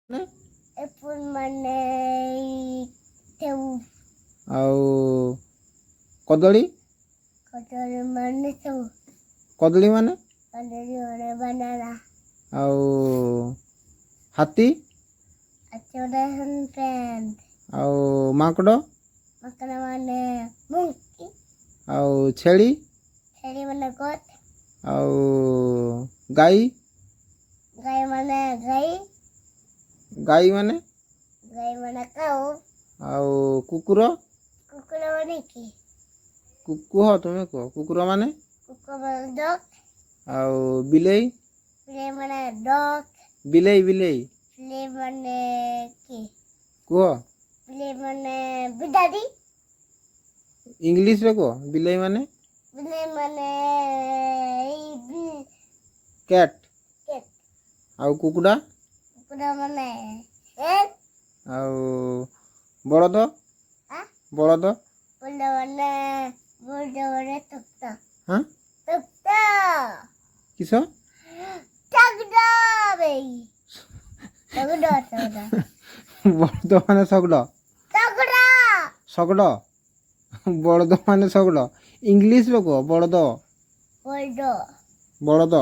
ने एप्पल माने सेव आउ कदली कटोरी माने सेव कदली माने कटोरी माने बनाना आउ हाथी अचोड़ा पेन आउ माकड़ मकना माने मुंकी आउ छेली छेली माने गोट आउ गाई गाय माने गाई गाई माने काऊ आउ कुकुर कुकुर माने की कुह तुम कह कुकुर माने कुकुर माने डॉग आउ बिलेई प्ले माने डॉग बिलेई बिलेई प्ले माने की कह प्ले माने बिदारी इंग्लिश रे कह बिलेई माने प्ले माने कैट केट आउ कुकुड़ा कुकुर माने एग आउ बलद आ बलद बोलने तकता हाँ तकता किस तकता भाई तकता बलद माने शगड़ तकता शगड़ बलद माने शगड़ इंग्लिश रे कह बलद बोल दो बलद